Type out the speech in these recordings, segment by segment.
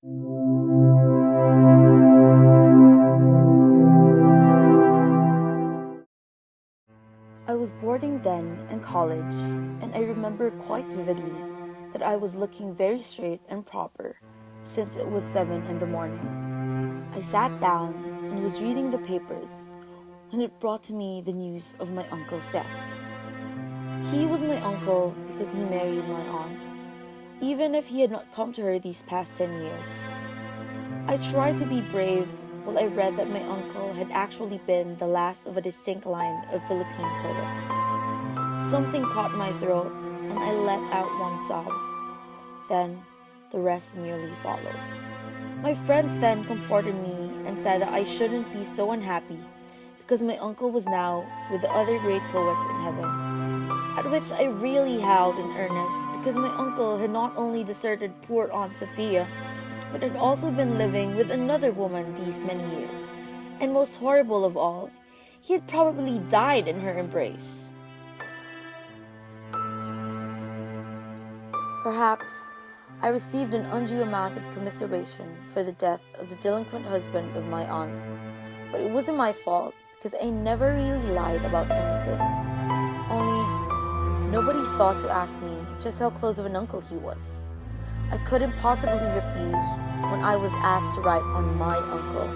I was boarding then in college, and I remember quite vividly that I was looking very straight and proper since it was 7 in the morning. I sat down and was reading the papers when it brought to me the news of my uncle's death. He was my uncle because he married my aunt, even if he had not come to her these past 10 years. I tried to be brave while I read that my uncle had actually been the last of a distinct line of Philippine poets. Something caught my throat and I let out one sob. Then, the rest merely followed. My friends then comforted me and said that I shouldn't be so unhappy because my uncle was now with the other great poets in heaven. At which I really howled in earnest because my uncle had not only deserted poor Aunt Sophia, but had also been living with another woman these many years. And most horrible of all, he had probably died in her embrace. Perhaps I received an undue amount of commiseration for the death of the delinquent husband of my aunt, but it wasn't my fault because I never really lied about anything. Only, nobody thought to ask me just how close of an uncle he was. I couldn't possibly refuse when I was asked to write on my uncle.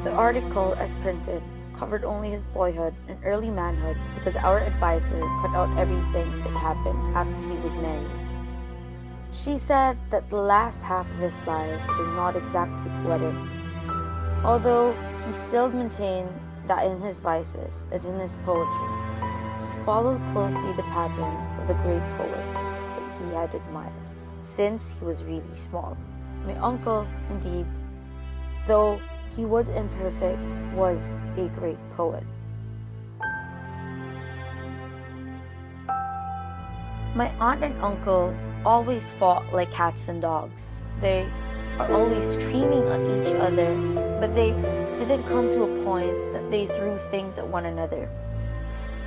The article, as printed, covered only his boyhood and early manhood because our advisor cut out everything that happened after he was married. She said that the last half of his life was not exactly poetic, although he still maintained that in his vices, as in his poetry, he followed closely the pattern of the great poets that he had admired since he was really small. My uncle, indeed, though he was imperfect, was a great poet. My aunt and uncle always fought like cats and dogs. They are always screaming at each other, but they didn't come to a point that they threw things at one another.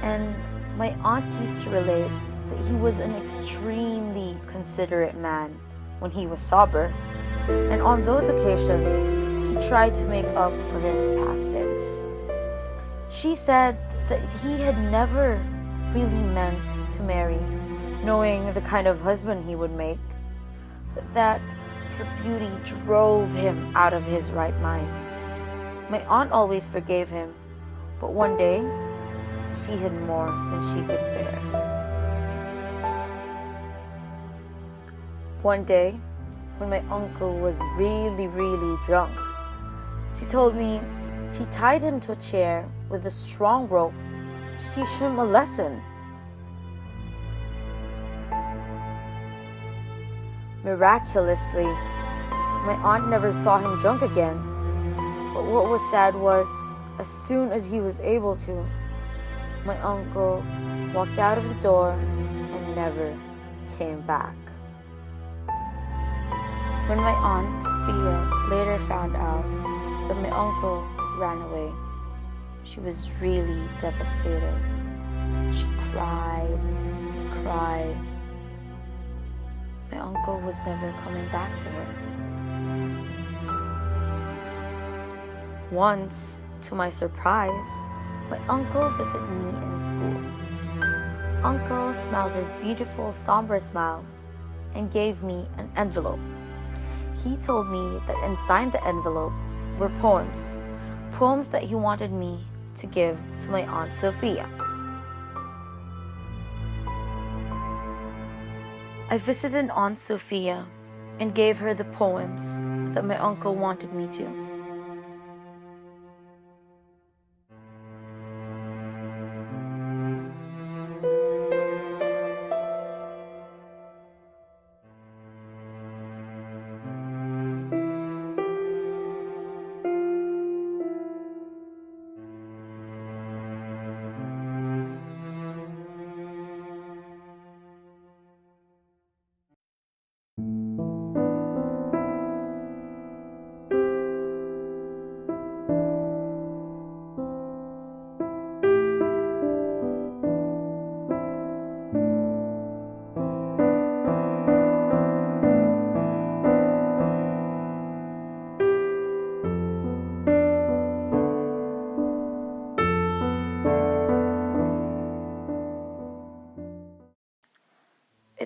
And my aunt used to relate that he was an extremely considerate man when he was sober, and on those occasions, he tried to make up for his past sins. She said that he had never really meant to marry, knowing the kind of husband he would make, but that her beauty drove him out of his right mind. My aunt always forgave him, but one day, she had more than she could bear. One day, when my uncle was really drunk, she told me she tied him to a chair with a strong rope to teach him a lesson. Miraculously, my aunt never saw him drunk again, but what was sad was, as soon as he was able to, my uncle walked out of the door and never came back. When my aunt Sophia later found out that my uncle ran away, she was really devastated. She cried. My uncle was never coming back to her. Once, to my surprise, my uncle visited me in school. Uncle smiled his beautiful, somber smile and gave me an envelope. He told me that inside the envelope were poems that he wanted me to give to my Aunt Sophia. I visited Aunt Sophia and gave her the poems that my uncle wanted me to.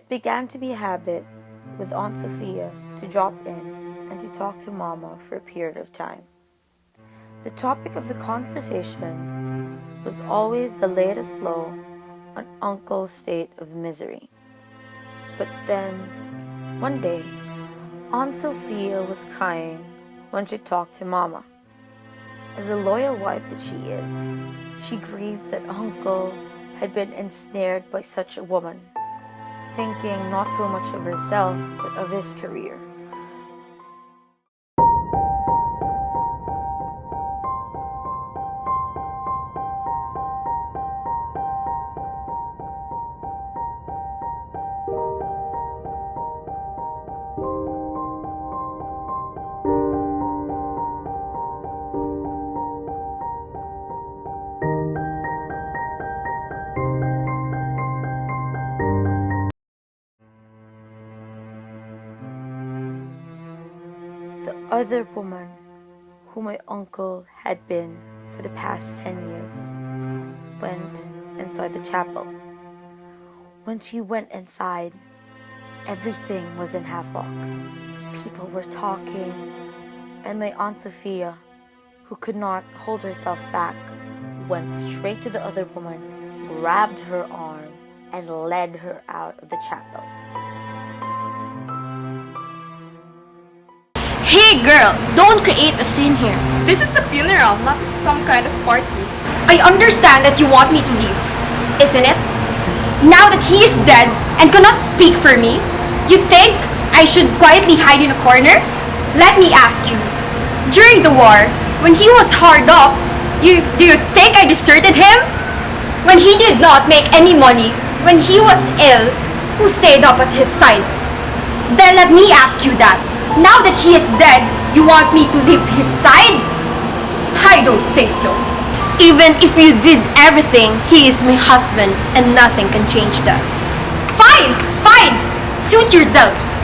It began to be a habit with Aunt Sophia to drop in and to talk to Mama for a period of time. The topic of the conversation was always the latest low on Uncle's state of misery. But then, one day, Aunt Sophia was crying when she talked to Mama. As a loyal wife that she is, she grieved that Uncle had been ensnared by such a woman, thinking not so much of herself but of his career. The other woman who my uncle had been for the past 10 years went inside the chapel. When she went inside, everything was in havoc. People were talking, and my Aunt Sophia, who could not hold herself back, went straight to the other woman, grabbed her arm, and led her out of the chapel. Hey girl, don't create a scene here. This is a funeral, not some kind of party. I understand that you want me to leave, isn't it? Now that he is dead and cannot speak for me, you think I should quietly hide in a corner? Let me ask you, during the war, when he was hard up, do you think I deserted him? When he did not make any money, when he was ill, who stayed up at his side? Then let me ask you that. Now that he is dead, you want me to leave his side? I don't think so. Even if you did everything, he is my husband and nothing can change that. Fine, fine. Suit yourselves.